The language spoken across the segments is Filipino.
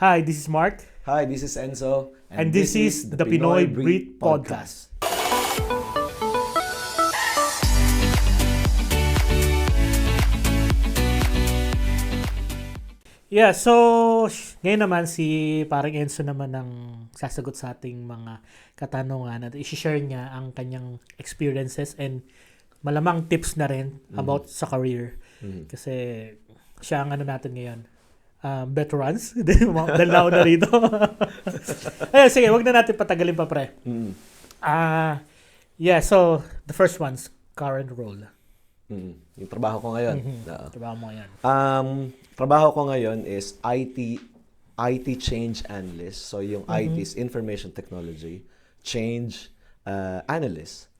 Hi, this is Mark. Hi, this is Enzo. And this is the Pinoy Breed Podcast. Yeah, so ngayon naman si parang Enzo naman ang sasagot sa ating mga katanungan at i-share niya ang kanyang experiences and malamang tips na rin about sa career. Kasi siya ang ano natin ngayon. Veterans. Dahil na rito. Ayun, sige, wag na natin patagalin pa, pre. Yeah, so the first one's current role. Yung trabaho ko ngayon. Trabaho mo ngayon. Trabaho ko ngayon is IT change analyst. So yung IT is information technology, change analyst.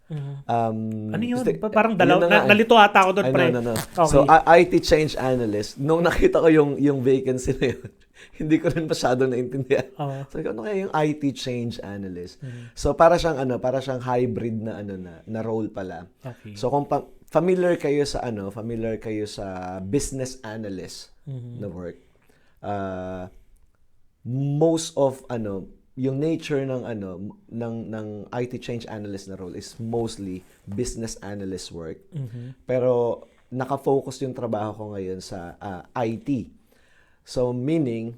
Ano yun? Kasi, Parang yun na nga nalito ata ako doon, pre. No. Okay. So IT change analyst, nung nakita ko yung vacancy na yun, hindi ko rin masyado naintindihan. So ano kaya yung IT change analyst? So para siyang hybrid na role pala. Okay. So kung familiar kayo sa business analyst na work. Most of yung nature ng IT change analyst na role is mostly business analyst work. Pero naka-focus yung trabaho ko ngayon sa IT. So meaning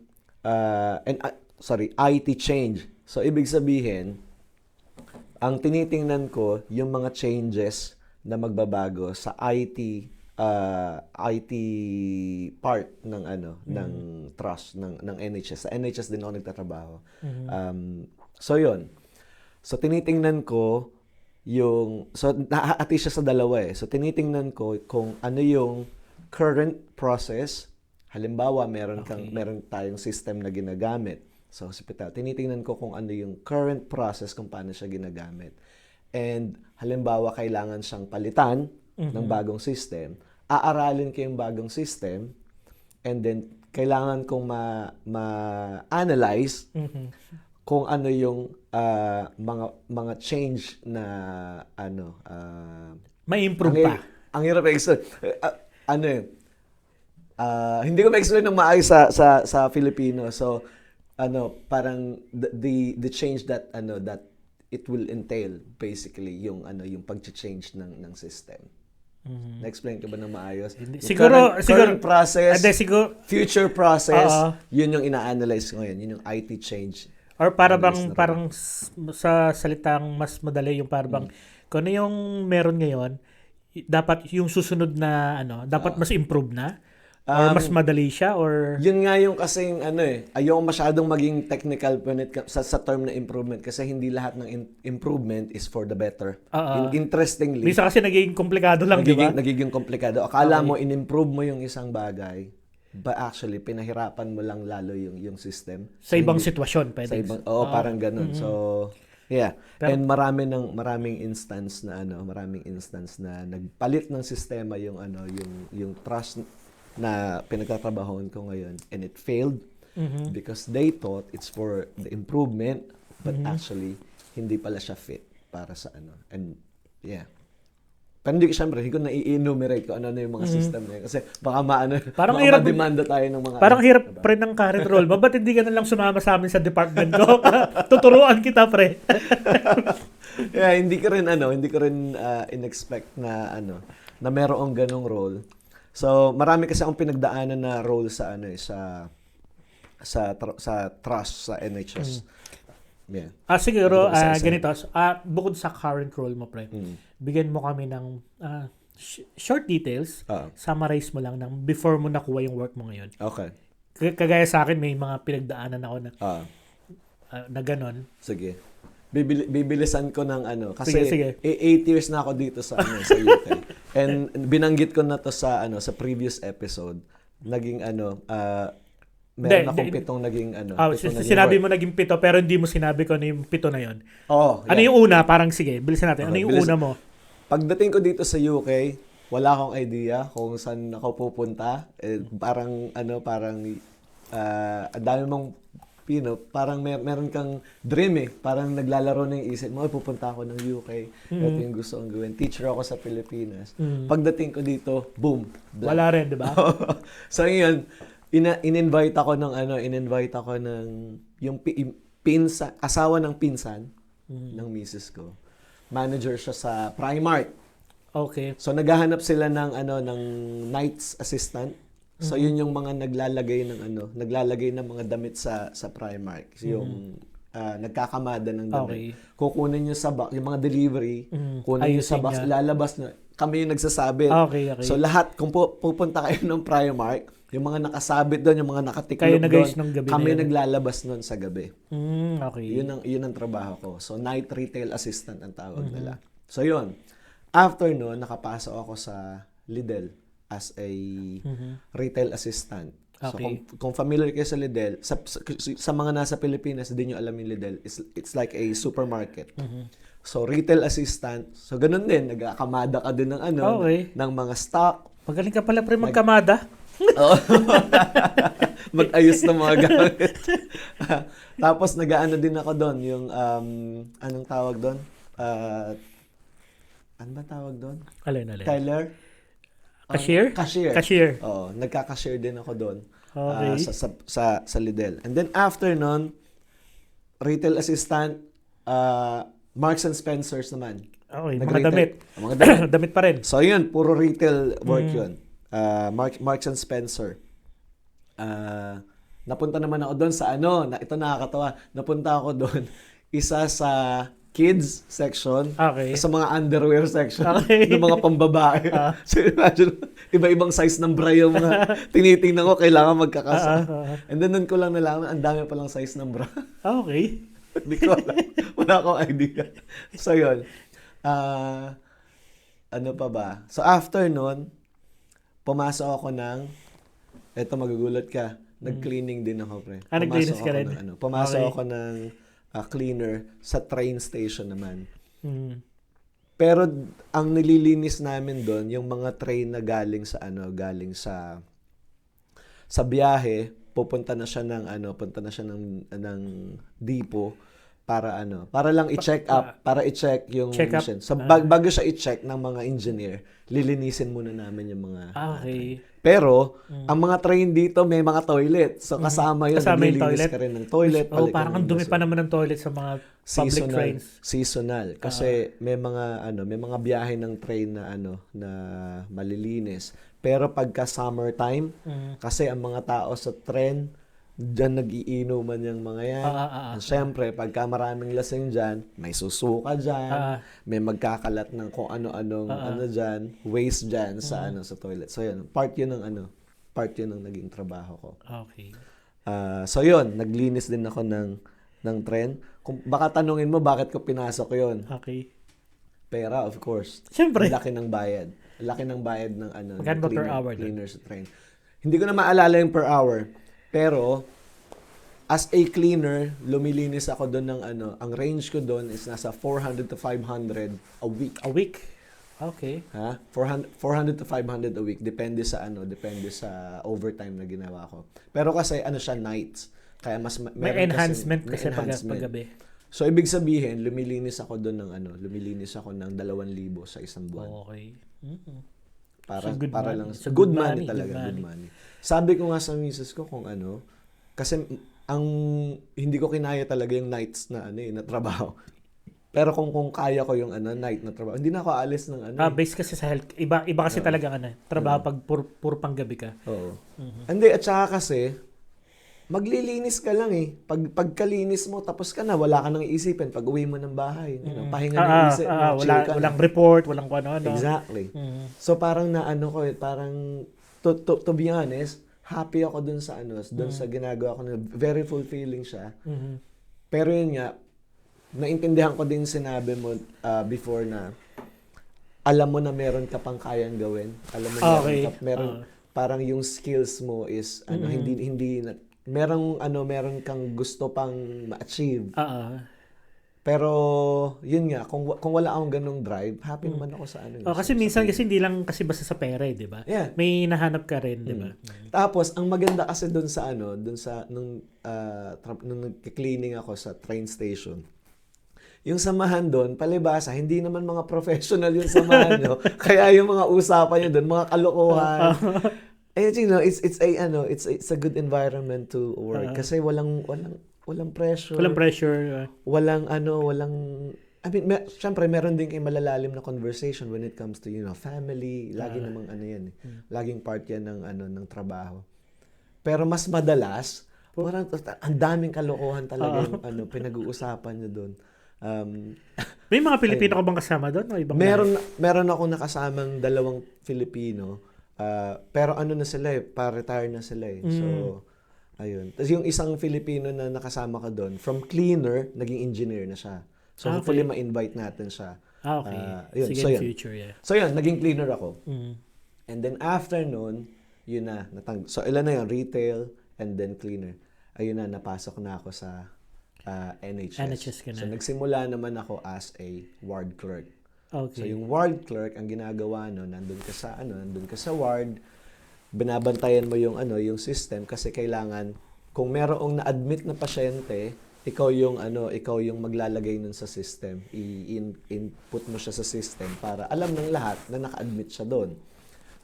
IT change. So ibig sabihin ang tinitingnan ko yung mga changes na magbabago sa IT part ng trust ng NHS. Sa NHS din ako nagtatrabaho. So yun. So tinitingnan ko nahaati siya sa dalawa eh. So tinitingnan ko kung ano yung current process. Halimbawa, meron tayong system na ginagamit sa hospital. Tinitingnan ko kung ano yung current process kung paano siya ginagamit. And halimbawa, kailangan siyang palitan ng bagong system, aaralin ko yung bagong system, and then kailangan kong ma-analyze kung ano yung mga change na may improve pa. Ang hirap i-explain. Hindi ko ma-explain ng maayos sa Filipino. So parang the change that it will entail basically yung pag-change ng system. Na-explain ko ba ng maayos? Siguro current process, future process, Uh-huh. yun yung ina-analyze ko ngayon, yun yung IT change. Or parang sa salitang mas madali yung parang kung ano yung meron ngayon, dapat yung susunod na dapat mas improve na or mas madali siya or yun nga yung kasing ayoko masyadong maging technical when it comes sa term na improvement kasi hindi lahat ng improvement is for the better. Interestingly, minsan kasi nagiging komplikado lang, di ba? Nagiging komplikado. Akala mo in-improve mo yung isang bagay, but actually pinahirapan mo lang lalo yung system. Sa ibang sitwasyon pwede. Sa ibang parang ganun. So yeah. And maraming instance na nagpalit ng sistema yung trust na pinagtatrabahoan ko ngayon, and it failed because they thought it's for the improvement, but actually hindi pala siya fit para sa and yeah. Pero hindi ko na-enumerate kung ano yung mga system na yun. Kasi baka parang hirap demanda tayo ng mga parang hirap pre ng current role. Ba't hindi ka na lang sumama sa amin sa department ko? Tuturuan kita, pre. Yeah, hindi ko rin in-expect na na merong ganong role. So, marami kasi akong pinagdaanan na role sa trust sa NHS. Yeah. Siguro ganito, bukod sa current role mo, pre. Bigyan mo kami ng short details. Summarize mo lang ng before mo nakuha yung work mo ngayon. Okay. Kagaya sa akin, may mga pinagdaanan ako na ganon. Sige. Bibilisan ko ng kasi Sige. 8 years na ako dito sa sa UK. And binanggit ko na to sa previous episode. Naging meron akong pitong naging sinabi mo naging 7 pero hindi mo sinabi ko ano yung 7 na yon. Ano yung una? Parang sige, bilisan natin. Ano yung una mo? Pagdating ko dito sa UK, wala akong idea kung saan ako pupunta. Parang ang dami mong parang meron kang dream Parang naglalaro na yung isip mo, pupunta ako ng UK. Ito yung gusto kong gawin. Teacher ako sa Pilipinas. Pagdating ko dito, boom. Blank. Wala rin, di ba? So yun, in-invite ako ng yung asawa ng pinsan ng misis ko. Manager siya sa Primark. Okay. So naghahanap sila ng nights assistant. So yun yung mga naglalagay ng mga damit sa Primark. Yung nagkakamada ng damit. Okay. Kukunin niyo sa box, yung mga delivery, kunin niyo sa Ayusin box, niya. lalabas na. Kami yung nagsasabit. Okay. So lahat, kung pupunta kayo ng Primark, yung mga nakasabit doon, yung mga nakatiklop Kayo doon, nag-ayos ng gabi kami na yun. naglalabas noon sa gabi. Okay. Yun ang trabaho ko. So night retail assistant ang tawag nila. So yun. After noon, nakapasok ako sa Lidl as a retail assistant. So Okay. kung familiar kayo sa Lidl, sa mga nasa Pilipinas, hindi nyo alam yung Lidl. It's like a supermarket. So retail assistant, so ganun din, nagkakamada ka din ng Okay. ng mga stock, Magaling ka pala pre magkamada. Oo. Mag-ayos ng mga gamit. Tapos nag-aano din ako doon, yung anong tawag doon? Ano ba tawag doon? Alin. Teller? Cashier? Cashier. Oo, nagka-cashier din ako doon. Okay. Sa Lidl. And then after nun, retail assistant, Marks and Spencers naman. Okay, mga Nag-retail- damit. Mga damit. Damit pa rin. So yun, puro retail work yun. Marks and Spencer. Napunta naman ako doon sa ito nakakatawa. Napunta ako doon isa sa kids section, Okay. sa mga underwear section, Okay. ng mga pambabae. So imagine, iba-ibang size ng bra yung mga tinitingnan ko, kailangan magkakasa. And then nun ko lang nalaman, ang dami palang size ng bra. Okay. Hindi ko alam. Wala akong idea. So yun. Ano pa ba? So after nun, pumasok ako eto magugulat ka, nag-cleaning din ako, pre. Nag-cleaners ka rin? Pumasok Okay. ako ng cleaner sa train station naman. Mm. Pero ang nililinis namin doon, yung mga train na galing sa biyahe, pupunta na siya ng depot para lang i-check up, para i-check yung Check up. machine. So bago siya i-check ng mga engineer, lilinisin muna namin yung mga Okay. Pero ang mga train dito may mga toilet. So kasama yun, Kasama yung naglilinis toilet. ka rin ng toilet. Oh, parang ang dumi pa naman ng toilet sa mga public trains. Seasonal kasi may mga biyahe ng train na malilinis. Pero pagka summertime, kasi ang mga tao sa train diyan nagiinuman yung mga yan. At syempre, pagka maraming lasing dyan, may susuka dyan, may magkakalat ng kung ano-anong dyan, waste dyan sa toilet. So yun, part yun ng naging trabaho ko. Okay. So yun, naglinis din ako ng tren. Kung baka tanungin mo bakit ko pinasok yun. Okay. Pera, of course. Siyempre. Laki ng bayad. Laki ng bayad ng Magkano ba per hour cleaner sa train. Hindi ko na maalala yung per hour. Pero as a cleaner, lumilinis ako doon ng ang range ko doon is nasa 400 to 500 a week. A week? Okay. Ha? 400 to 500 a week depende sa overtime na ginawa ko. Pero kasi siya nights. Kaya May meron enhancement may kasi enhancement. paggabi. So ibig sabihin, lumilinis ako ng 2,000 sa isang buwan. Okay. Mm-hmm. Para So, good para money. lang So, good good money money, talaga, good good money. money. Sabi ko nga sa misis ko kung kasi ang hindi ko kinaya talaga yung nights na na trabaho. Pero kung kaya ko yung night na trabaho, hindi na ako aalis ng Base kasi sa health. Iba kasi talaga trabaho pag puro panggabi ka. Oo. Hindi, at saka kasi maglilinis ka lang eh. Pagkalinis mo, tapos ka na, wala ka nang iisipin pag uwi mo ng bahay. Pahinga ng isip mo, chill ka walang na. report, walang kung ano. Exactly. So parang parang to be honest, happy ako dun sa sa ginagawa ko na very fulfilling siya. Pero yun nga, naintindihan ko din sinabi mo before na alam mo na meron ka pang kayang gawin. Alam mo meron parang yung skills mo is hindi meron kang gusto pang ma-achieve. Pero yun nga, kung wala akong ganung drive, happy naman ako sa kasi minsan kasi hindi lang kasi basta sa pera, 'di ba? Yeah. May nahanap ka rin, 'di ba? Tapos ang maganda kasi doon sa nung nag-cleaning ako sa train station. Yung samahan doon, palibasa, hindi naman mga professional yung samahan nyo. Kaya yung mga usapan nyo doon, mga kalokohan. it's a good environment to work kasi walang pressure. Walang pressure. Walang I mean, syempre meron din kayong malalalim na conversation when it comes to, family. Lagi namang yan eh. Laging part yan ng trabaho. Pero mas madalas, parang ang daming kalokohan talaga yung pinag-uusapan nyo doon. May mga Pilipino ka bang kasama doon o ibang meron ako nakasamang 2 Filipino. Pero na sila eh, pa-retire na sila eh. So, ayun. Tapos yung isang Filipino na nakasama ka doon, from cleaner, naging engineer na siya. So, hopefully ma-invite natin siya. Okay. Yun. Sige, So, yun. future, yeah. So, yun. Naging cleaner ako. Mm. And then, after nun, yun na. So, ilan na yun? Retail and then cleaner. Ayun na, napasok na ako sa NHS. NHS ka na. So, nagsimula naman ako as a ward clerk. Okay. So, yung ward clerk, ang ginagawa nandun ka sa ward, binabantayan mo yung system kasi kailangan kung merong na-admit na pasyente, ikaw yung maglalagay nun sa system. I-input mo siya sa system para alam ng lahat na naka-admit siya doon.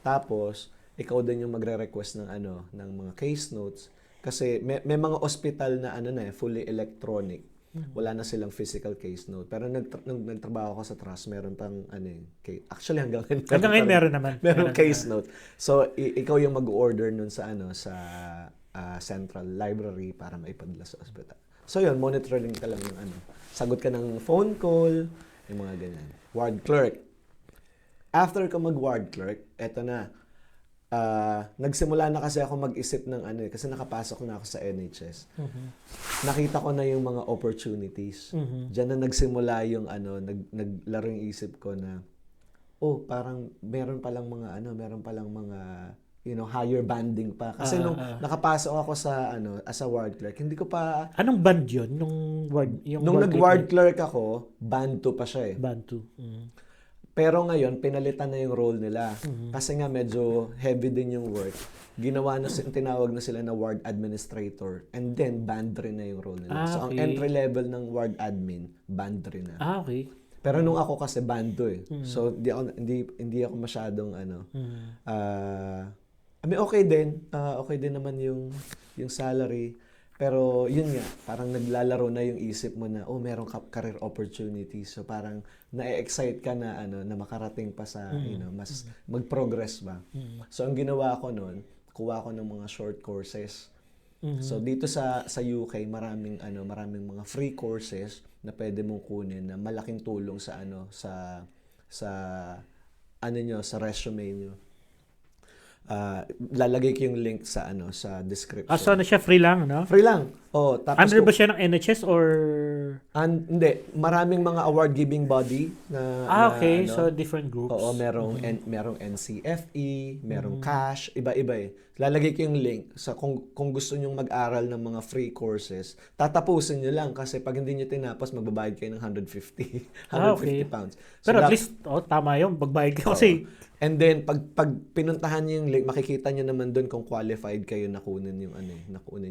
Tapos, ikaw din yung magre-request ng mga case notes kasi may mga hospital na fully electronic. Wala na silang physical case note. Pero nung nagtrabaho ko sa trust, meron pang actually hanggang ngayon meron naman. Meron case note. So ikaw yung mag-order nun sa central library para maipadala sa ospital. So yun, monitoring ka lang ng sagot ka ng phone call, yung mga ganyan. Ward clerk. After ko mag-ward clerk, eto na. Nagsimula na kasi ako mag-isip ng kasi nakapasok na ako sa NHS. Nakita ko na yung mga opportunities. Diyan na nagsimula yung naglaro yung isip ko na parang meron palang mga higher banding pa. Kasi nung nakapasok ako sa as a ward clerk, hindi ko pa Anong band 'yon nung ward nung nag-ward clerk ako, band 2 pa siya eh. Band 2. Pero ngayon, pinalitan na yung role nila. Kasi nga medyo heavy din yung work. Tinawag na sila na ward administrator. And then, band 3 na yung role nila. So, ang entry level ng ward admin, band 3 na. Okay. Pero nung ako kasi band 2 eh. So, hindi ako masyadong I mean, okay din. Okay din naman yung salary. Pero yun nga, parang naglalaro na yung isip mo na, meron career opportunities. So parang na-excite ka na na makarating pa sa mas mag-progress ba. So ang ginawa ko noon, kuha ko ng mga short courses. So dito sa UK, maraming mga free courses na pwede mong kunin na malaking tulong sa sa resume nyo. Lalagay ko yung link sa sa description. So siya free lang, no? Free lang. Tapos Under ba siya ng NHS or hindi, maraming mga award-giving body na okay, so different groups. Oo, merong NCFE, merong cash, iba-iba eh. Lalagay ko yung link sa kung gusto niyo mag-aral ng mga free courses, tatapusin niyo lang kasi pag hindi niyo tinapos, magbabayad kayo ng 150 okay. pounds. So, pero at least tama 'yung magbayad ka kasi and then pag pinuntahan niyo yung link, makikita niyo naman doon kung qualified kayo na kunin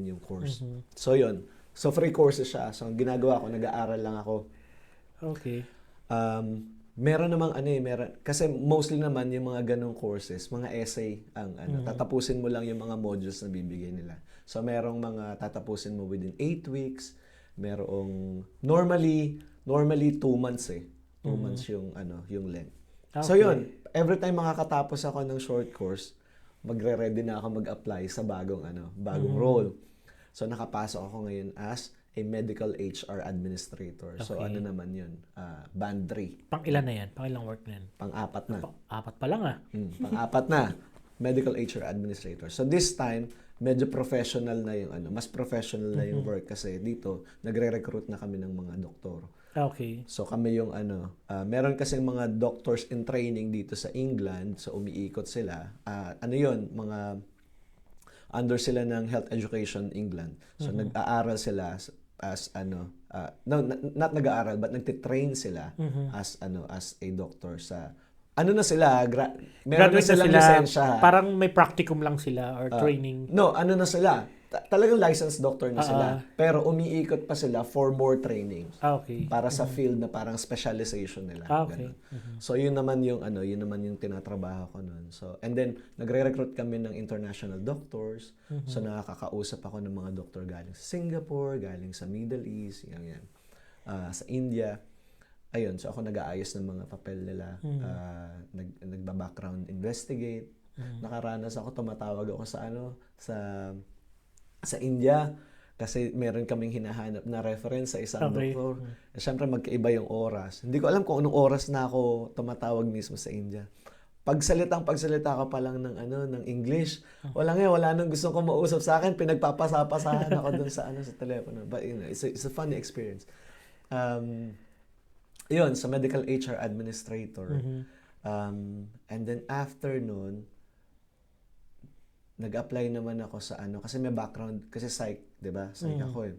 yung course. So yun. So free courses siya. So ang ginagawa ko, nag-aaral lang ako. Okay. Meron namang kasi mostly naman yung mga ganong courses, mga essay ang tatapusin mo lang yung mga modules na bibigay nila. So merong mga tatapusin mo within 8 weeks, merong normally 2 months eh. 2 months yung length. Okay. So yun, every time makakatapos ako ng short course, magre-ready na ako mag-apply sa bagong role. So nakapasok ako ngayon as a medical HR administrator. Okay. So naman 'yun? Band 3. Pang-ilan na 'yan? Pang-ilang work na 'yan? Pang-4 na. Pang-4 pa lang Pang-4 na. Medical HR administrator. So this time, medyo professional na yung mas professional na yung work kasi dito nagre-recruit na kami ng mga doktor. Okay. So kami yung meron kasi mga doctors in training dito sa England, so umiikot sila. Mga under sila ng Health Education England. So nag-aaral sila as not nag-aaral but nagte-train sila as a doctor sa na sila meron na silang lisensya. Parang may practicum lang sila or training. No, na sila. talagang licensed doctor na sila. Pero umiikot pa sila for more trainings. Okay. Para sa field na parang specialization nila. Okay. Ganun. So yun naman yung tinatrabaho ko noon. So and then nagre-recruit kami ng international doctors. So nakakausap ako ng mga doktor galing sa Singapore, galing sa Middle East, yan. Sa India. Ayun, so ako nag-aayos ng mga papel nila. Nagba-background investigate. Nakaranas ako, tumatawag ako sa India kasi meron kaming hinahanap na reference sa isang doktor. Siyempre magkaiba yung oras. Hindi ko alam kung anong oras na ako tumatawag mismo sa India. Pagsalita ka pa lang ng English. Wala nang gustong kumausap sa akin, pinagpapasapasahan ako dun sa telepono. But it's a funny experience. Yun, sa medical HR administrator. And then after noon, nag-apply naman ako sa kasi may background, kasi psych, 'di ba? Psych ako eh.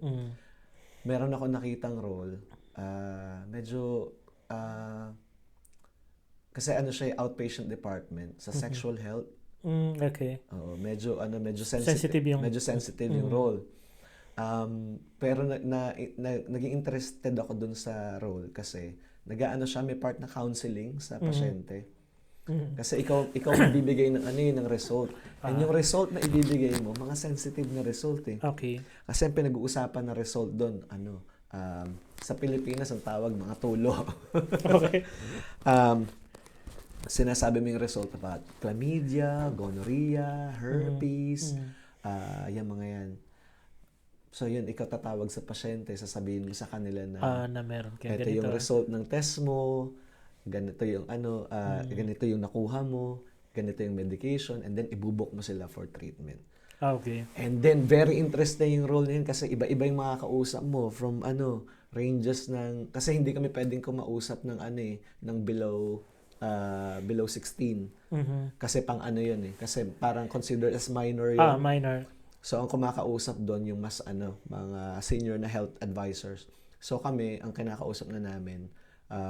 Meron ako nakitang role, kasi siya outpatient department sa sexual health. Okay. Oo, medyo sensitive yung role. Pero naging interested ako dun sa role kasi siya, may part na counseling sa pasyente. Kasi ikaw magbibigay ng result. And yung result na ibibigay mo, mga sensitive na result eh. Okay. Kasi ang pinag-uusapan na result doon, sa Pilipinas ang tawag mga tulo. Okay. Sinasabi mo yung result about chlamydia, gonorrhea, herpes, yung mga yan. So yun, ikaw tatawag sa pasyente, sasabihin mo sa kanila na meron kaya ito yung result ng test mo, ganito yung ganito yung nakuha mo, ganito yung medication, and then ibubok mo sila for treatment. Okay. And then very interesting yung role niyan kasi iba-iba yung makakausap mo from ranges kasi hindi kami pwedeng kumausap ng ng below 16. Kasi pang yun eh, kasi parang considered as minor yun. Minor. So ang kumakausap doon yung mas mga senior na health advisors. So kami ang kinakausap na namin.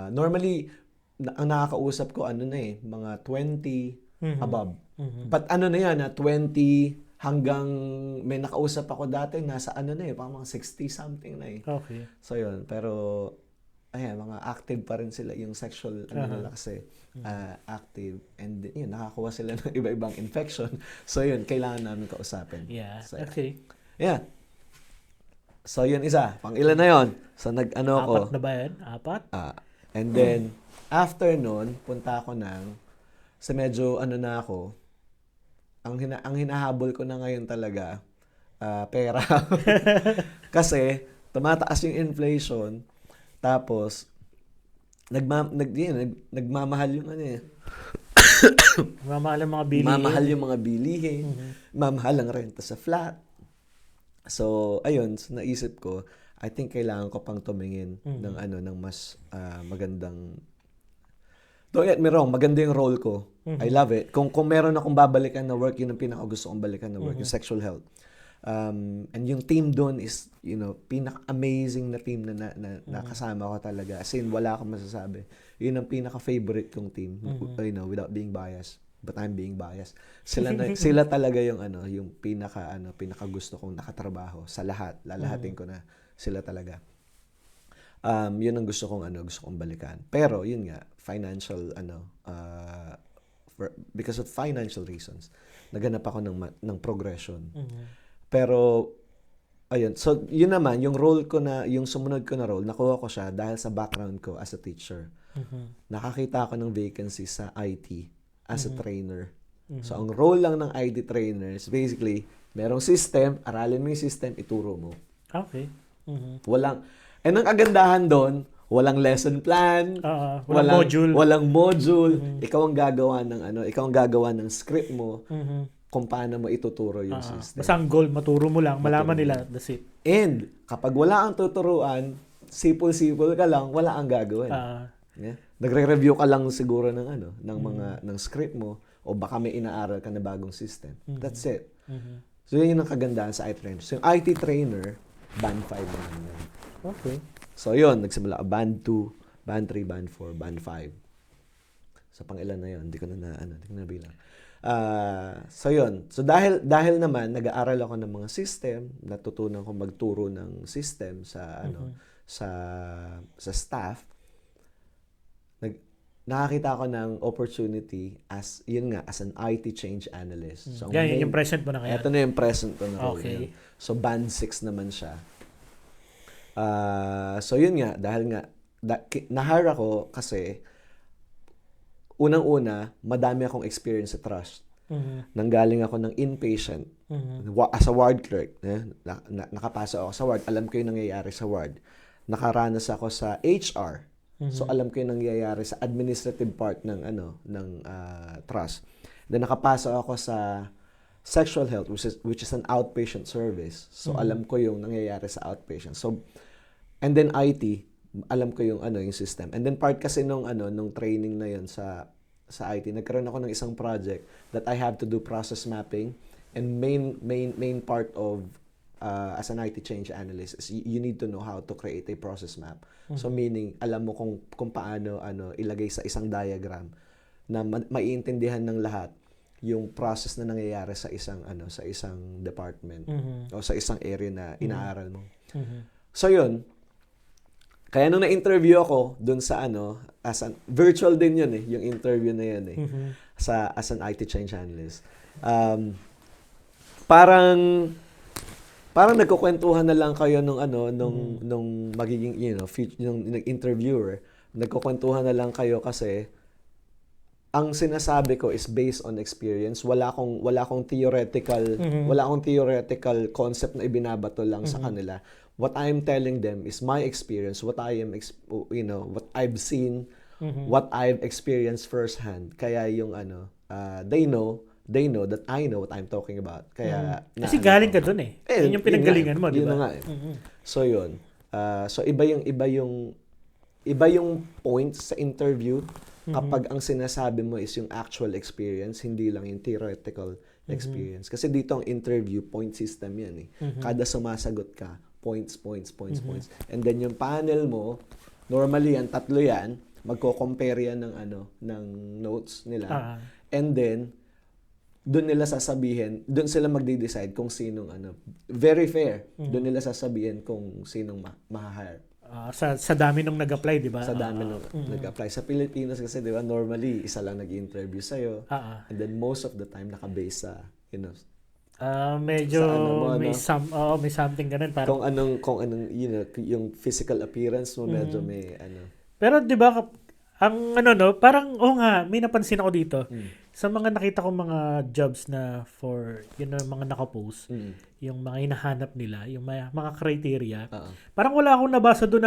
Normally ang nakakausap ko mga 20 above. But na yan 20 hanggang may nakausap ako dati nasa parang mga 60 something na eh. Okay. So yun, pero mga active pa rin sila yung sexual nila kasi active, and yun, nakakuha sila ng iba-ibang infection. So yun, kailangan namin kausapin. Yeah. So, Okay. Yeah. So yun isa, pang ilan na yun? So Apat na ba yan? Apat? And then after nun, punta ako sa medyo na ako, ang hinahabol ko na ngayon talaga pera. Kasi tumataas yung inflation. Tapos, nagmamahal yung Mamahal ang mga bilihin. Mamahal yung mga bilihin. Mamahal ang renta sa flat. So, ayun. So, naisip ko, I think kailangan ko pang tumingin ng mas magandang. Don't get me wrong, maganda yung role ko. I love it. Kung meron akong babalikan na work, yun ang pinaka-gusto kong balikan na work, yung sexual health. And yung team doon is, pinaka-amazing na team na nakasama ko talaga. As in, wala akong masasabi. Yun ang pinaka-favorite kong team, without being biased. But I'm being biased. Sila talaga yung yung pinaka gusto kong nakatrabaho sa lahat. Lalahatin ko na sila talaga. Yun ang gusto kong balikan. Pero yun nga, financial because of financial reasons, naganap ako ng progression. Pero, ayun. So, yun naman, yung sumunod ko na role, nakuha ko siya dahil sa background ko as a teacher. Nakakita ako ng vacancy sa IT as a trainer. So, ang role lang ng IT trainer is basically, merong system, aralin mo yung system, ituro mo. Okay. And ang kagandahan doon, walang lesson plan, walang module. Ikaw ang gagawa ng script mo. Kung paano mo ituturo yung system. Basta ang goal, maturo mo lang, malaman nila, that's it. And, kapag wala ang tuturuan, sipol-sipol ka lang, wala ang gagawin. Yeah? Nagre-review ka lang siguro ng script mo, o baka may inaaral ka na bagong system. That's it. So, yun yung kagandahan sa IT trainer. So, yung IT trainer, band 5 naman yun. Okay. So, yun, nagsimula ka, band 2, band 3, band 4, band 5. So, pang ilan na yun, hindi ko na bilang. So yun. So dahil naman nag-aaral ako ng mga system, natutunan ko magturo ng system sa sa staff. Nakakita ako ng opportunity as an IT change analyst. So Yan, yung present mo na kaya. ito na yung present ko na role. Okay. Yun. So band 6 naman siya. So yun nga, dahil nga na-hire ako kasi unang-una, madami akong experience sa trust. Nanggaling ako ng inpatient as a ward clerk. Nakapasok ako sa ward. Alam ko yung nangyayari sa ward. Nakaranas ako sa HR. So alam ko yung nangyayari sa administrative part ng trust. Then nakapasok ako sa sexual health which is an outpatient service. So alam ko yung nangyayari sa outpatient. So and then IT, alam ko yung yung system. And then part kasi nung training na yun sa IT, nagkaroon ako ng isang project that I have to do process mapping, and main part of as an IT change analyst is you need to know how to create a process map. So meaning alam mo kung paano ilagay sa isang diagram na maiintindihan ng lahat yung process na nangyayari sa isang department o sa isang area na inaaral mo. So yun. Kaya nung na-interview ako dun sa virtual din yun yung interview na yun as an IT change analyst. Parang nagkukwentuhan na lang kayo nung magiging nung interviewer, nagkukwentuhan na lang kayo kasi ang sinasabi ko is based on experience. Wala akong theoretical concept na ibinabato lang sa kanila. What I am telling them is my experience, what I've seen, what I've experienced firsthand. Kaya yung they know that I know what I'm talking about. Kaya kasi galing ka dun yun yung pinanggalingan mo, di ba? Yun nga So yun. So iba yung points sa interview kapag ang sinasabi mo is yung actual experience, hindi lang yung theoretical experience. Kasi dito ang interview, point system yan Kada sumasagot ka, points. And then yung panel mo, normally yan, 3 yan, magko-compare yan ng notes nila. And then, doon sila magde-decide kung sinong very fair. Doon nila sasabihin kung sinong ma-hire. Sa dami nung nag-apply, di ba? Sa dami nung nag-apply. Sa Pilipinas kasi, di ba, normally, isa lang nag-interview sa'yo. And then, most of the time, naka-base sa, medyo sa may something ganun. Kung anong, yung physical appearance mo, medyo may, Pero, di ba, ang parang, nga, may napansin ako dito. Sa mga nakita ko mga jobs na for, mga nakapost, yung mga hinahanap nila, yung mga criteria, parang wala akong nabasa doon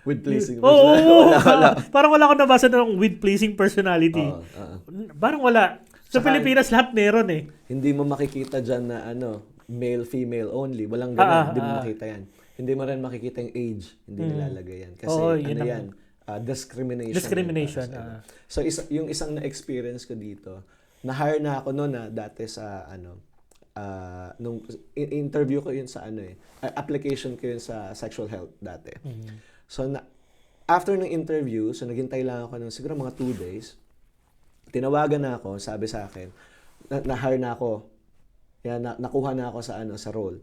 with pleasing personality. Parang wala akong nabasa doon with pleasing personality. Parang wala. Sa Pilipinas, lahat meron Hindi mo makikita dyan na male, female only. Walang ganun. Hindi mo makita yan. Hindi mo rin makikita yung age. Hindi nilalagay yan. Kasi yan? Discrimination. So yung isang na-experience ko dito, na-hire na ako noon dati sa nung interview ko yun sa application ko yun sa sexual health dati. So after ng interview, so naghintay lang ako ng siguro mga 2 days. Tinawagan na ako, sabi sa akin, na-hire na ako. Yan, nakuha na ako sa role.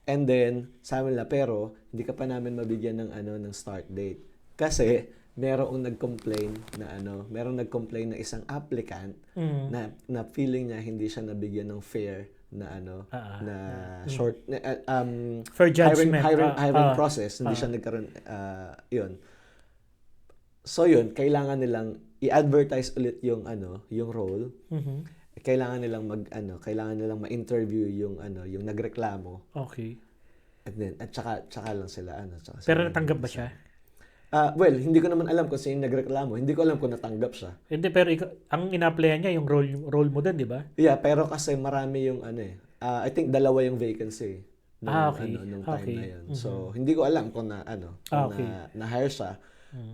And then, sabi nila, pero hindi ka pa namin mabigyan ng start date. Kasi merong nag-complain na isang applicant na feeling niya hindi siya nabigyan ng fair na short fair judgment hiring process, hindi siya nagkaroon yun. So yun, kailangan nilang i-advertise ulit yung role. Kailangan nilang ma-interview yung nagreklamo. Okay. And then at saka lang sila pero natanggap ba siya? Well, hindi ko naman alam kung sino nagreklamo. Hindi ko alam kung natanggap siya. Hindi, pero ang ina-applyan niya yung role mo din, di ba? Yeah, pero kasi marami yung I think 2 yung vacancy nung time na yun. So, hindi ko alam kung na-hire siya.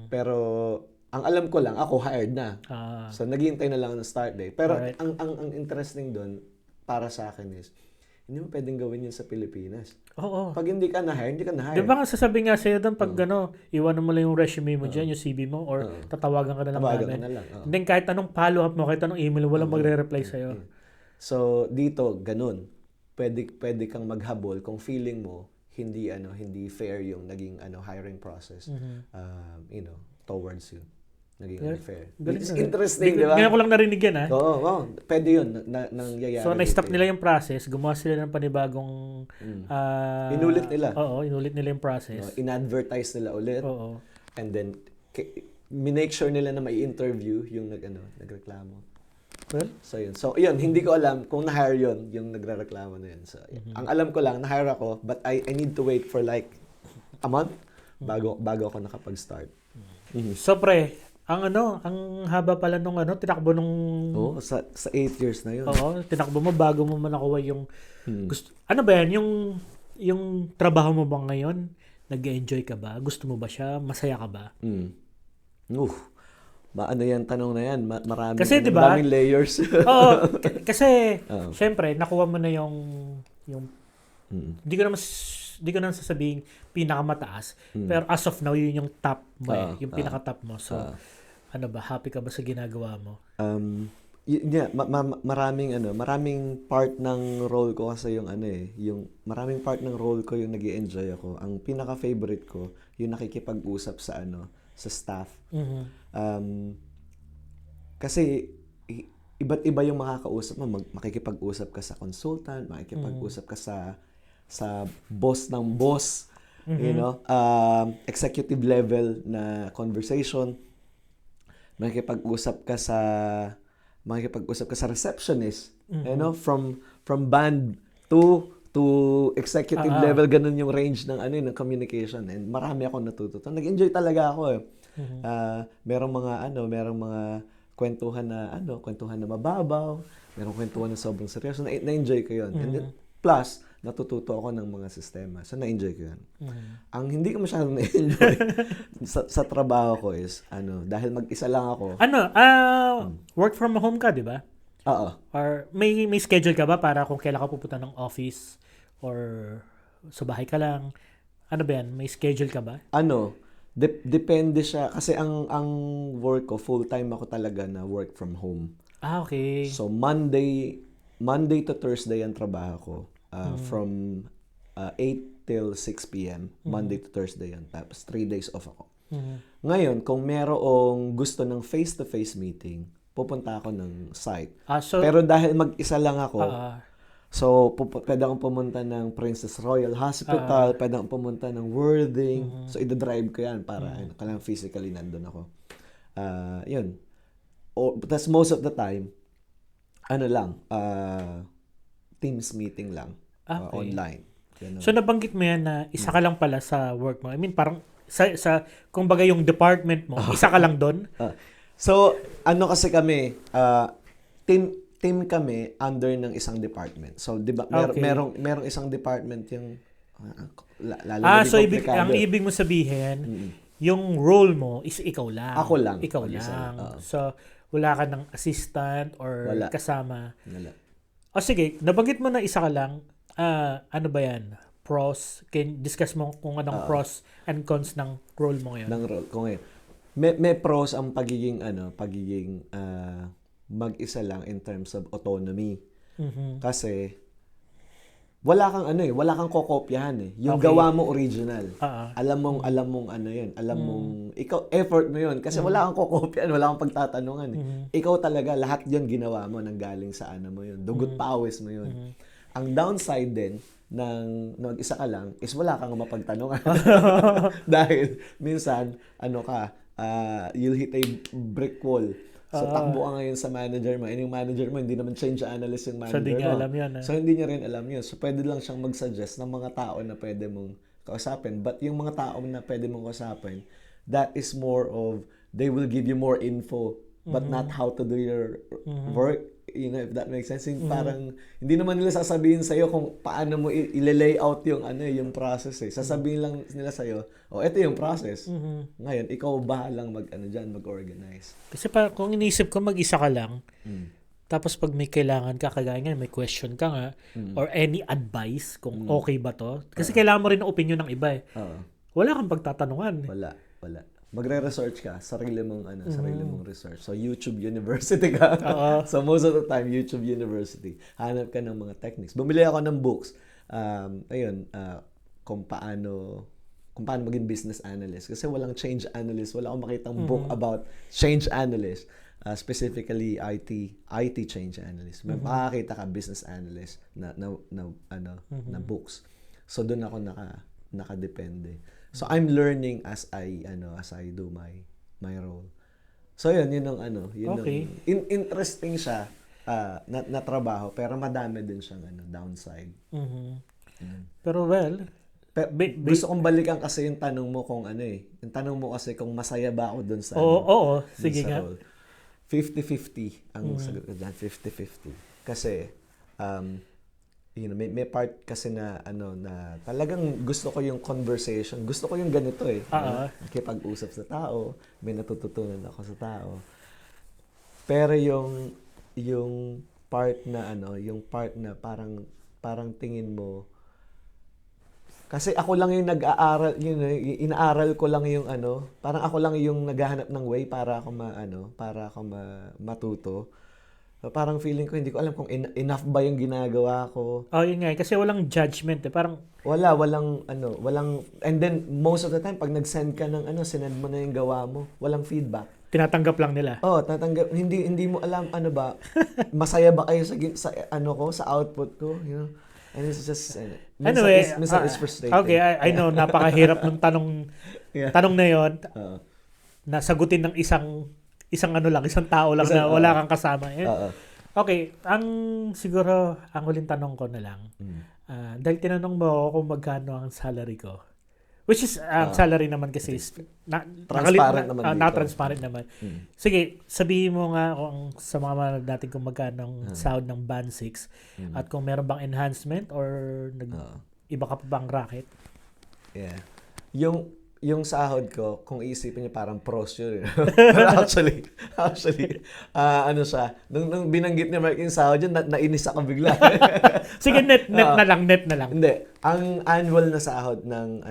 Pero ang alam ko lang, ako hired na. So, naghihintay na lang ng start day. Pero ang interesting doon para sa akin is, hindi mo pwedeng gawin yun sa Pilipinas. Oo. Pag hindi ka na-hire, hindi ka na-hire. Di ba nga sasabihin nga sa'yo doon pag iwanan mo lang yung resume mo dyan, yung CV mo, or tatawagan ka na lang Tawagan namin. ka na lang. And then kahit anong follow-up mo, kahit anong email, walang magre-reply sa'yo. So, dito, ganun. Pwede kang maghabol kung feeling mo hindi fair yung naging hiring process towards you. Naging unfair. It's interesting, di ba? Ngayon ko lang narinig yan, ha? Oo, pwede yun. Nangyayari. So, na-stop nila yung process, gumawa sila ng panibagong... Inulit nila. Oo, inulit nila yung process. In-advertise nila ulit. Oo. And then, minake sure nila na may interview yung nagreklamo. Well, So, yun. So, yun. Hindi ko alam kung na-hire yun, yung nagrereklamo na yun. So, ang alam ko lang, na-hire ako, but I need to wait for like a month bago ako nakapag-start. So, pre, ang haba pala nung tinakbo nung... Oo, sa 8 years na yun. Oo, tinakbo mo bago mo man nakuha yung... Gusto, ano ba yan? Yung trabaho mo ba ngayon? Nag-enjoy ka ba? Gusto mo ba siya? Masaya ka ba? Ano yan, tanong na yan. Maraming, Kasi, diba, maraming layers. Oo, kasi, syempre, nakuha mo na yung hindi ko naman sasabihin pinakamataas, pero as of now, yun yung top mo yung pinaka-top mo. So, ano ba, happy ka ba sa ginagawa mo? Maraming part ng role ko kasi yung maraming part ng role ko yung nag-i-enjoy ako. Ang pinaka-favorite ko, yung nakikipag-usap sa staff. Kasi iba't iba yung makakausap mo. Makikipag-usap ka sa consultant, makikipag-usap ka sa boss ng boss, executive level na conversation. Makikipag-usap ka sa receptionist, from band to executive level, ganun yung range ng communication, and marami akong natututo. Nag-enjoy talaga ako. Merong mga kwentuhan na mababaw, merong kwentuhan na sobrang seryoso. Na-enjoy ko 'yon. And then, plus natututo ako ng mga sistema. So na-enjoy ko 'yan. Ang hindi ko masyadong na-enjoy sa trabaho ko is dahil mag-isa lang ako. Work from home ka, 'di ba? Oo. Or may schedule ka ba para kung kailan ka pupunta ng office or sa bahay ka lang? Ano ba 'yan? May schedule ka ba? Depende siya kasi ang work ko full-time ako talaga na work from home. Okay. So Monday to Thursday ang trabaho ko. From 8 till 6 p.m. Monday to Thursday yan. Tapos 3 days off ako. Ngayon, kung merong gusto ng face-to-face meeting, pupunta ako ng site. Pero dahil mag-isa lang ako, so pwede akong pumunta ng Princess Royal Hospital, pwede akong pumunta ng Worthing. So idadrive ko yan para kailangan physically nandun ako. Yun. That's most of the time, Teams meeting lang. Online. Ganun. So nabanggit mo yan na isa ka lang pala sa work mo. I mean, parang kung baga yung department mo, isa ka lang doon? So, kasi kami, team kami under ng isang department. So, 'di ba, merong isang department yung lalo na so ang ibig mo sabihin, yung role mo is ikaw lang. Ako lang. Ikaw lang. So, wala ka ng assistant or kasama. Wala. Sige, nabanggit mo na isa ka lang. Ano ba 'yan? Pros, discuss mo kung anong pros and cons ng role mo ngayon. Ng role ko ngayon. May pros ang pagiging mag-isa lang in terms of autonomy. Kasi wala kang kokopyahan . Yung gawa mo original. Alam mong yun. Alam mong ikaw effort mo yun kasi wala kang kokopyahan, wala kang pagtatanungan . Ikaw talaga lahat 'yon ginawa mo nang galing sa mo yun. Dugot pawis mo yun. Ang downside din ng mag-isa ka lang is wala kang mapagtanungan. Dahil minsan you'll hit a brick wall. So, takbo ka ngayon sa manager mo. And yung manager mo, hindi naman change analyst yung manager mo. So, hindi niya alam yun. So, hindi niya rin alam yun. So, pwede lang siyang mag-suggest ng mga tao na pwede mong kausapin. But yung mga tao na pwede mong kausapin, that is more of, they will give you more info, but not how to do your work. If that makes sense. Parang, hindi naman nila sasabihin sa'yo kung paano mo i-layout yung process . Sasabihin lang nila sa'yo, ito yung process. Ngayon, ikaw bahalang mag-organize. Kasi kung inisip ko mag-isa ka lang, Tapos pag may kailangan ka, kagaya nga, may question ka nga, or any advice kung okay ba to. Kasi kailangan mo rin ng opinion ng iba eh. Oo. Wala kang pagtatanungan. Wala. Magre-research ka, sarili mong research. So YouTube University ka. So most of the time YouTube University. Hanap ka ng mga techniques. Bumili ako ng books. Kung paano maging business analyst kasi walang change analyst, wala akong makitang book about change analyst. Specifically IT change analyst. May makakita ka business analyst na books. So doon ako nakadepende. So I'm learning as I do my role. So yun ang interesting siya na trabaho pero madami din siyang downside. Pero well, gusto kong balikan kasi yung tanong mo kung yung tanong mo kasi kung masaya ba ako doon sa Oo, sige nga. role. 50-50 ang sagot ko dyan, 50-50. Kasi may part kasi na talagang gusto ko yung conversation. Gusto ko yung ganito nakikipag-usap sa tao, may natututunan ako sa tao. Pero yung part na parang tingin mo kasi ako lang yung nag-aaral, inaaral ko lang yung parang ako lang yung naghahanap ng way para ako matuto. So, parang feeling ko hindi ko alam kung enough ba yung ginagawa ko. Oh, yun nga kasi walang judgment eh. Parang walang and then most of the time pag nag-send ka ng sinend mo na yung gawa mo, walang feedback. Tinatanggap lang nila. Tatanggap. Hindi mo alam ba masaya ba kayo sa sa output ko, And it's just anyway, minsan it's frustrating. Okay, I know napakahirap ng tanong na 'yon. Na sagutin ng isang tao lang na wala kang kasama. Okay, siguro ang huling tanong ko na lang. Dahil tinanong mo ako kung magkano ang salary ko. Which is salary naman kasi transparent naman dito. Transparent naman. Sige, sabihin mo nga kung sa mga manood natin kung magkano ang sahod ng Band 6 at kung meron bang enhancement or iba ka pa bang racket? Yeah. Yung sahod ko, kung iisipin niyo parang pros yun. Pero actually, siya. Nung binanggit ni Mark yung sahod yun, nainis ako bigla. Sige, net na lang. Hindi. Ang annual na sahod ng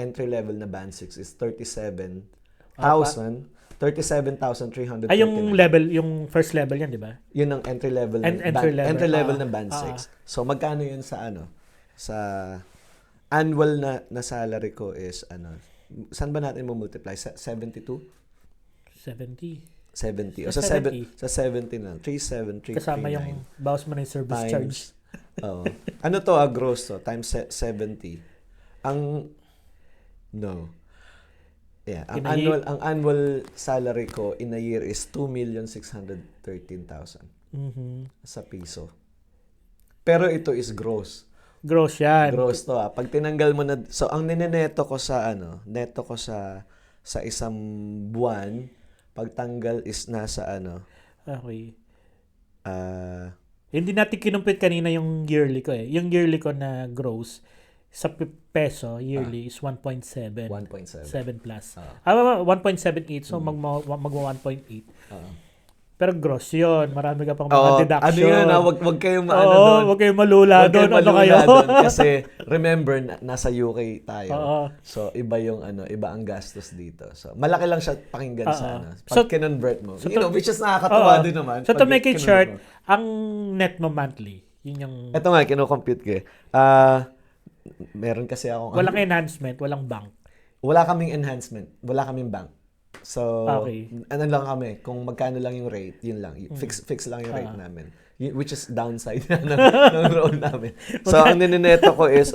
entry level na Band 6 is 37,359. Ay, yung level, yung first level yan, di ba? Yun ang entry level. Entry level ng Band 6. So magkano yun sa sa annual na salary ko is saan ba natin mo multiply? 72? 70. O sa 70 na. 37339. Kasama yung bawas mo na yung service charge. Oo. Gross to times 70. Yeah, ang annual salary ko in a year is 2,613,000 sa piso. Pero ito is gross. Gross yan. Gross to. Pag tinanggal mo na, so ang nineneto ko sa isang buwan, pagtanggal is nasa Okay. Hindi natin kinumpit kanina yung yearly ko eh. Yung yearly ko na gross sa peso yearly is 1.7. 1.7. 7 plus. 1.78 so magwa 1.8. Pero gross yun. Marami ka pang mga deduction. Wag kayong wag kayong malula doon. Kasi remember, nasa UK tayo. So, iba ang gastos dito. So, malaki lang siya pakinggan sa pag kinonvert mo. Which is nakakatuwa din naman. So, to make it short, ang net mo monthly, yun yung... Ito nga, kino-compute ko meron kasi ako... Walang enhancement, walang bank. Wala kaming enhancement. Wala kaming bank. So, okay. Lang kami, kung magkano lang yung rate, yun lang. Fix lang yung rate namin. Which is downside ng role namin. So, ang nineneto ko is,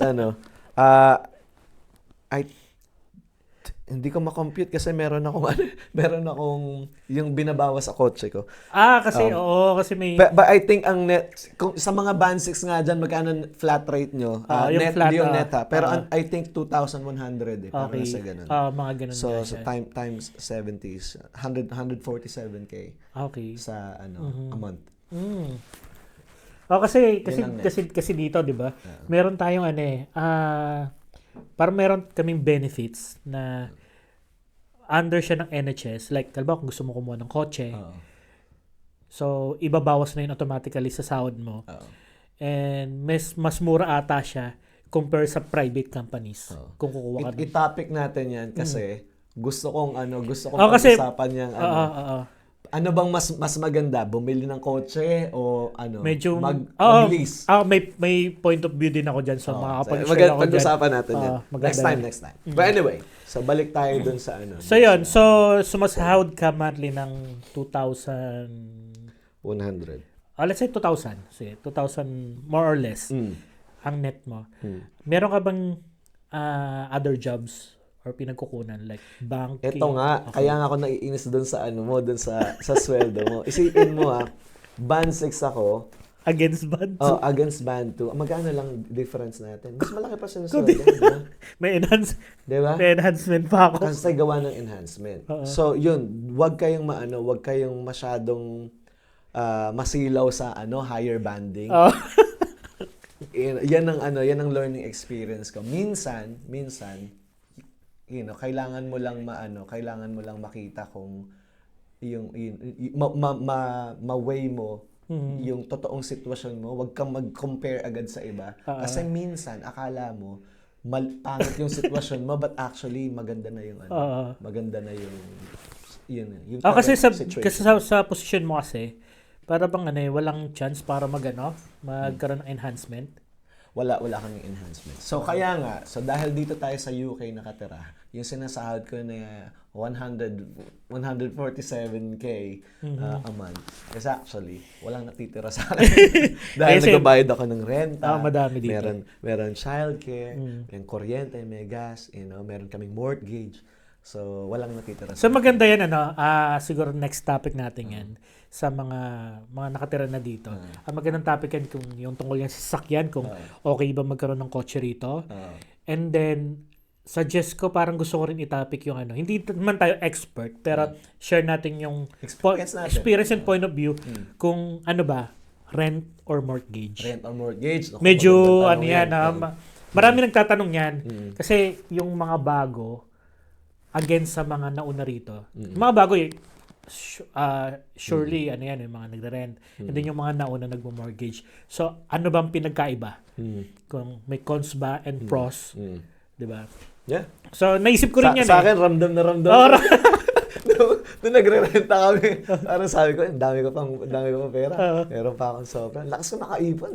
hindi ko ma-compute kasi meron akong yung binabawas sa kotse ko. Kasi kasi may... But I think ang net, kung sa mga Band 6 nga dyan, magkano flat rate nyo? Net, yung net ha. Pero I think 2,100 parang nasa ganun. Mga ganun. So times 70 is 147K. Okay. Sa a month. Kasi dito, 'di ba? Meron tayong parang meron kaming benefits na under siya ng NHS. Like, kalba kung gusto mo kumuha ng kotse, So, ibabawas na yun automatically sa sahod mo. Oo. And mas mura ata siya compare sa private companies. Kung kukuha ka ng... I-topic natin yan kasi gusto kong kasi, pag-usapan yung ano bang mas maganda, bumili ng kotse o medyo mag-lease? may point of view din ako diyan so makakapag-share ako diyan. Pag-usapan natin yan. Next time. But anyway, so balik tayo dun sa So yun, so sumasahod ka monthly ng 2,100. 100. Let's say 2,000. Sige, 2,000 more or less ang net mo. Meron ka bang other jobs or pinagkukunan like banking? Ito nga, kaya nga ako naiinis doon sa doon sa sweldo mo. Isipin mo band 6 ako. Against band 2? Oh, against band 2. Magkano lang difference natin? Mas malaki pa siya ng sweldo. Diba? May Diba? May enhancement pa ako. Kasi gawa ng enhancement. So, yun, wag kayong masyadong masilaw sa higher banding. Yan ang learning experience ko. Minsan, kailangan mo lang makita kung ma-weigh mo yung totoong sitwasyon mo. Huwag kang mag-compare agad sa iba. Kasi minsan akala mo pangit yung sitwasyon mo but actually maganda na yung maganda na yung kasi sa posisyon mo kasi para bang walang chance para magkaroon ng enhancement. Wala kaming enhancement. So kaya nga, dahil dito tayo sa UK nakatira, yung sinasahod ko na 147k a month. Kasi actually, walang natitira sa akin. Dahil nagbabayad ako ng renta, madami dito. Meron childcare, may kuryente, may gas, meron kaming mortgage. So, walang natitira sa So maganda yan siguro next topic natin yan sa mga nakatira na dito. Ang magandang topic yan kung yung tungkol yan sa sasakyan, kung okay ba magkaroon ng kotse rito. And then suggest ko parang gusto ko rin i-topic yung hindi man tayo expert pero share natin yung experience and point of view kung rent or mortgage. Rent or mortgage. Medyo marami nagtatanong yan kasi yung mga bago against sa mga nauna rito. Mga bago surely yung mga nagre-rent. And then yung mga nauna nagmo-mortgage. So ano bang pinagkaiba? Kung may cons ba and pros, 'di ba? Yeah. So naisip ko rin yan. Sa akin ramdam na ramdam. Nung nagre-renta kami, parang sabi ko, dami ko pang pera. Meron pa akong sobra. Lakas ko nakaipon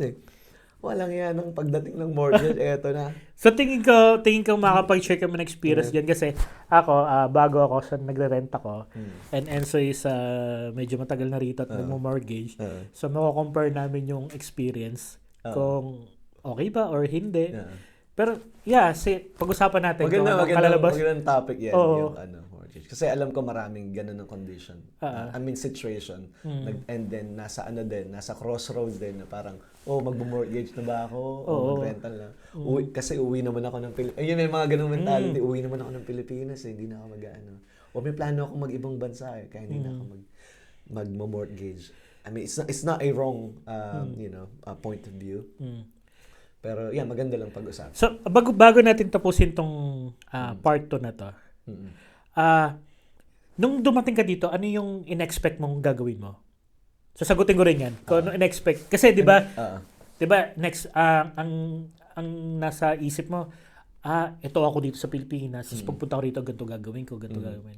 Walang yan ng pagdating ng mortgage, eto na. So tingin ko makakapag-share kami ng experience diyan kasi ako bago ako sa nagre-rent ako and Enzo is medyo matagal na rito at nagmo-mortgage. So mako-compare namin yung experience kung okay ba or hindi. Pero pag-usapan natin kung anong kalalabas. Magandang topic yan yung mortgage. Kasi alam ko maraming ganun ng condition. Situation. And then nasa crossroads din na parang magmo-mortgage na ba ako? O mag-rental na? Kasi uwi naman ako ng Pilipinas. Ayun, may mga ganung mentality. Uwi naman ako ng Pilipinas. Hindi na ako o may plano ako mag-ibang bansa. Kaya hindi na ako mag-mortgage. I mean, it's not a wrong point of view. Pero maganda lang pag-usapan. So, bago natin tapusin tong part 2 na to. Nung dumating ka dito, ano yung in-expect mong gagawin mo? Sasagutin ko rin yan. Kung ano in-expect. Kasi 'di ba? 'Di ba next ang nasa isip mo, ito ako dito sa Pilipinas. Tapos pagpunta ko rito, ganito gagawin ko, ganito gagawin.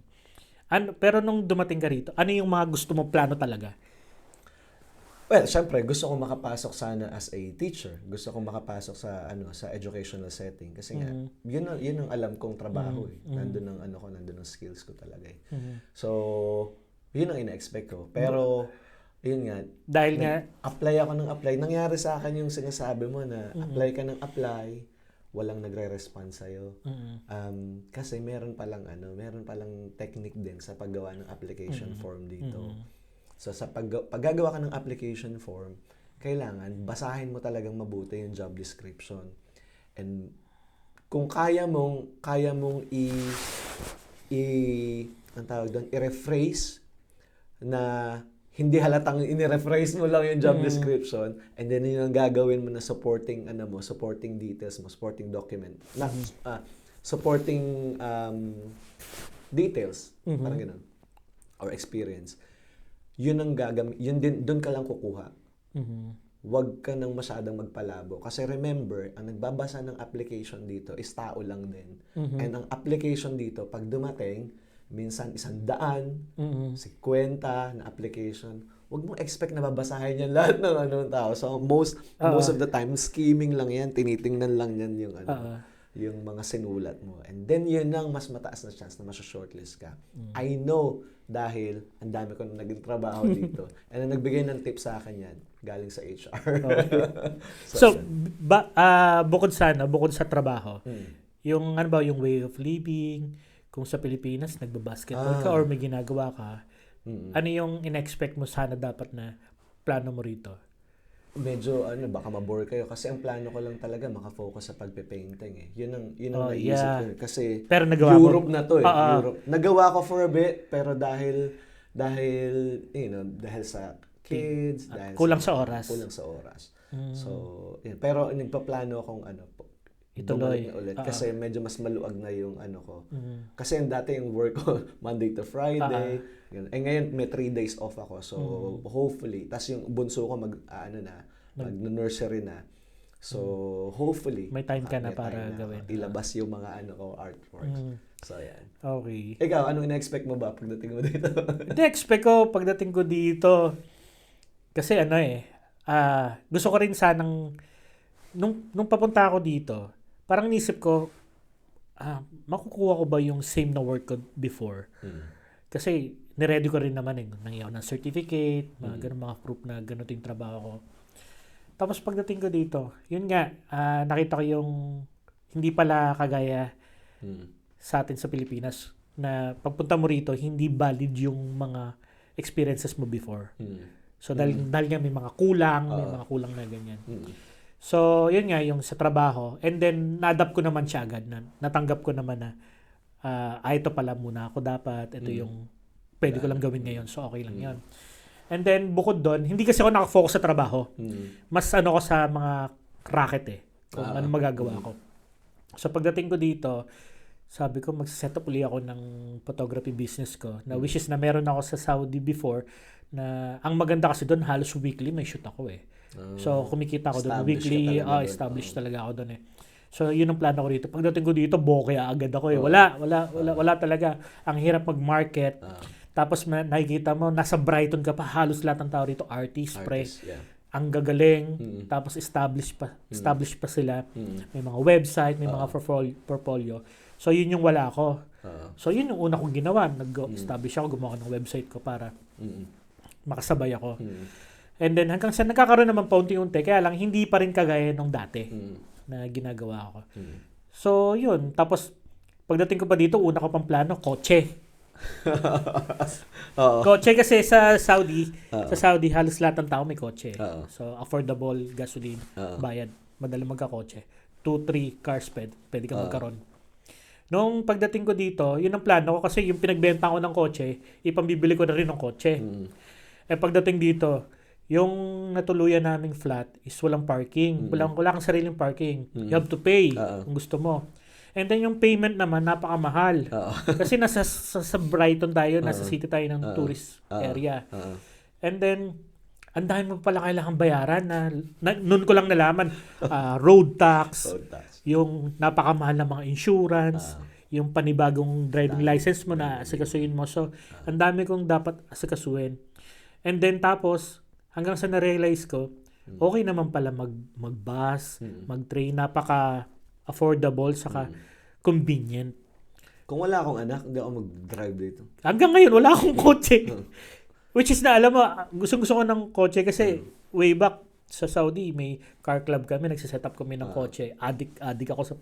Pero nung dumating ka rito, ano yung mga gusto mo plano talaga? Well, syempre, gusto kong makapasok sana as a teacher. Gusto kong makapasok sa sa educational setting kasi nga yun ang alam kong trabaho Nandun ang nandun ang skills ko talaga So, yun ang ina-expect ko. Pero yun nga, dahil nga apply ako ng apply. Nangyari sa akin yung sinasabi mo na apply ka ng apply, walang nagre-respond sa iyo. Kasi meron palang technique din sa paggawa ng application form dito. So sa paggagawa ka ng application form, kailangan basahin mo talagang mabuti yung job description. And kung kaya mong i-rephrase na hindi halatang ini-rephrase mo lang yung job description and then yun ang gagawin mo na supporting details mo, supporting document, supporting details, parang ganun, or experience. yun ang yun din, doon ka lang kukuha. Mhm. Huwag ka nang masyadong magpalabo. Kasi remember, ang nagbabasa ng application dito is tao lang din. Mhm. And ang application dito, pag dumating, minsan 100, Mhm. 50 na application. Huwag mong expect na babasahin yan lahat ng tao. So most of the time, scheming lang yan. Tinitingnan lang yan yung yung mga sinulat mo. And then yun ang mas mataas na chance na shortlist ka. I know dahil ang dami ko na naging trabaho dito. And ang nagbigay ng tip sa akin yan, galing sa HR. So, bukod sa trabaho, yung ano ba, yung way of living, kung sa Pilipinas, nagbabasketball ka or may ginagawa ka, ano yung in-expect mo sana dapat na plano mo rito? Medyo baka mabore kayo kasi ang plano ko lang talaga makafocus sa pagpe-painting eh. Yun ang naisip ko kasi pero nagawa Europe mo na to eh. Europe. Nagawa ko for a bit pero dahil sa kids, dahil kulang sa oras. Kulang sa oras. So, yun. Pero nagpaplano akong ituloy bumalik na ulit kasi medyo mas maluwag na yung ko. Kasi dati yung work ko Monday to Friday. Yun. Eh ngayon may 3 days off ako. So hopefully, tas yung bunso ko mag-nursery na. So hopefully may time ka na para gawin. Ilabas yung mga artworks. So yan. Okay. Ikaw, anong ina-expect mo ba pagdating mo dito? Expect ko pagdating ko dito kasi gusto ko rin sanang nung papunta ako dito, parang nisip ko, makukuha ko ba yung same na work ko before? Kasi niready ko rin naman nangyay ako ng certificate, mga mga proof na ganito yung trabaho ko. Tapos pagdating ko dito, yun nga, nakita ko yung hindi pala kagaya sa atin sa Pilipinas na pagpunta mo rito, hindi valid yung mga experiences mo before. So dahil nga may mga kulang, na ganyan. So, yun nga, yung sa trabaho. And then, na-adapt ko naman siya agad. Natanggap ko naman na, ito pala muna ako dapat. Ito yung pwede ko lang gawin ngayon. So, okay lang yun. And then, bukod doon, hindi kasi ako nakafocus sa trabaho. Mas ko sa mga racket kung ano magagawa ko. So, pagdating ko dito, sabi ko, mag-set up uli ako ng photography business ko. Na which is na meron ako sa Saudi before na ang maganda kasi doon, halos weekly may shoot ako So, kumikita ako doon weekly, established talaga ako doon So, yun ang plano ko dito. Pagdating ko dito, bokeh agad ako Wala talaga. Ang hirap mag-market. Tapos nakikita mo, nasa Brighton ka pa, halos lahat ng tao rito, artist pre. Yeah. Ang gagaling. Tapos established pa sila. May mga website, may mga portfolio. So, yun yung wala ako. So, yun yung una kong ginawa. Nag-establish ako, gumawa ng website ko para makasabay ako. And then hanggang sa nagkakaroon naman paunti-unti, kaya lang hindi pa rin kagaya nung dati na ginagawa ko. So, yun. Tapos, pagdating ko pa dito, una ko pang plano, kotse. Kotse kasi sa Saudi, halos lahat ng tao may kotse. So, affordable gasoline, bayad. Madali magkakotse. 2-3 cars pwede ka magkaroon. Nung pagdating ko dito, yun ang plano ko kasi yung pinagbenta ko ng kotse, ipambibili ko na rin ng kotse. Pagdating dito, yung natuluyan naming flat is walang parking. Wala kang sariling parking. You have to pay kung gusto mo. And then yung payment naman, napakamahal. Kasi nasa sa Brighton tayo, nasa city tayo ng tourist area. And then, ang dami mo pala kailangan bayaran na noon ko lang nalaman. Road tax, yung napakamahal na mga insurance, yung panibagong driving license mo na asikasuhin mo. So, ang dami kong dapat asikasuhin. And then tapos, hanggang sa na-realize ko, okay naman pala mag-bus, mag-train, napaka-affordable, saka convenient. Kung wala akong anak, hindi ako mag-drive dito. Hanggang ngayon, wala akong kotse. Which is na, alam mo, gusto ko ng kotse kasi way back sa Saudi, may car club kami, nagsiset up kami ng kotse. Addict ako sa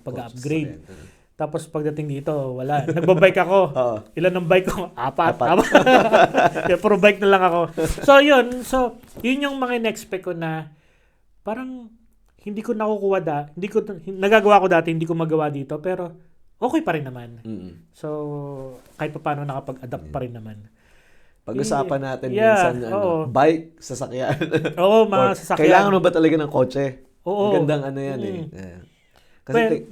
pag-upgrade. Tapos pagdating dito, wala. Nagbabike ako. Ilan ang bike ko? 4. Kaya puro bike na lang ako. So, yun yung mga in-expect ko na parang hindi ko nakukuha nagagawa ko dati, hindi ko magawa dito. Pero okay pa rin naman. So, kahit pa paano nakapag-adapt pa rin naman. Pag-usapan natin minsan, bike, sasakyan. Oo, mga sasakyan. Kailangan mo ba talaga ng kotse? Oo. Magandang yan . Kasi,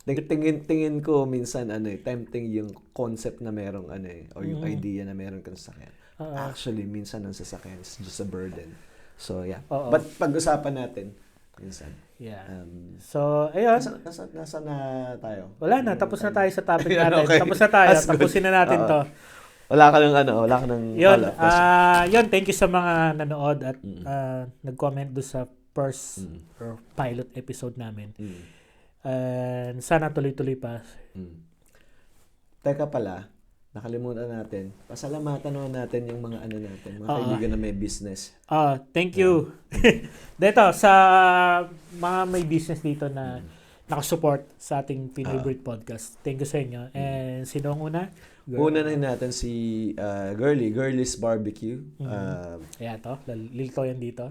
tingin ko minsan tempting yung concept na merong or yung idea na meron kang sasakyan. Actually, minsan ang sasakyan is just a burden. So yeah. But pag-usapan natin minsan. Yeah. So, ayun. Nasa na tayo? Wala na, tapos na tayo sa topic natin. Okay. Tapos na tayo, That's good. tapusin na natin to. Wala ka ng Yun, follow-up. yun, thank you sa mga nanood at nag-comment doon sa first or pilot episode namin. And sana tuloy-tuloy pa. Teka pala, nakalimutan natin. Pasalamatan naman natin yung mga natin, mga kaibigan na may business. Thank you. Dito, sa mga may business dito na nakasupport sa ating Pinoy Breed Podcast. Thank you sa inyo. And sino ang una? Una na natin si Girlie's Barbecue. Ayan to, lilito yan dito.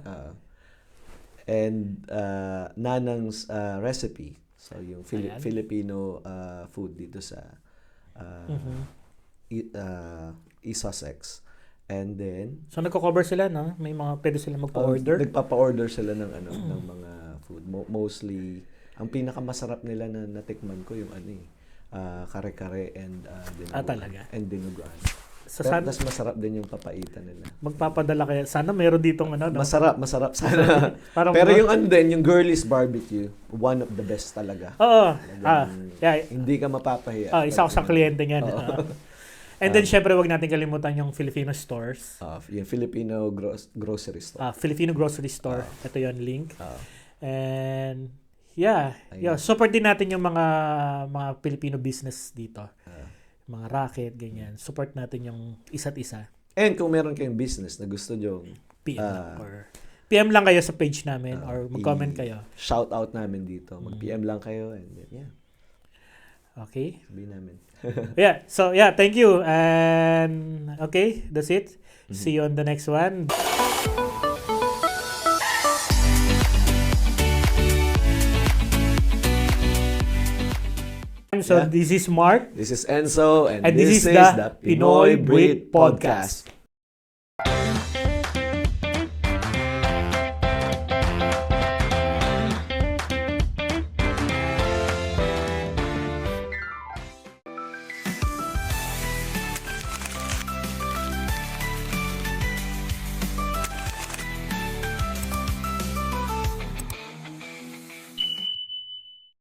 And Nanang's Recipe. So yung Filipino food dito sa East Sussex. And then so nagko-cover sila, no? May mga pwede sila magpa-order. Nagpapa-order sila ng ng mga food. Mostly ang pinakamasarap nila na natikman ko yung kare-kare and dinuguan. Talaga? And dinuguan. So, Mas masarap din yung papaitan nila. Magpapadala kaya. Sana meron ditong no? Masarap sana. Pero yung yung Girlie's Barbecue, one of the best talaga. Oo. Yeah. Hindi ka mapapahiya. Isa ako sa kliyente niyan. And then, syempre, wag natin kalimutan yung Filipino stores. Yung Filipino grocery store. Filipino grocery store. Ito yung link. And, support din natin yung mga Filipino business dito. Mga racket, ganyan. Support natin yung isa't isa. And kung meron kayong business na gusto nyo, PM lang kayo sa page namin or mag-comment kayo. Shout out namin dito. Mag-PM lang kayo and Okay. sabihin namin. So thank you. And okay, that's it. See you on the next one. So this is Mark. This is Enzo and this is the Pinoy Breed Podcast.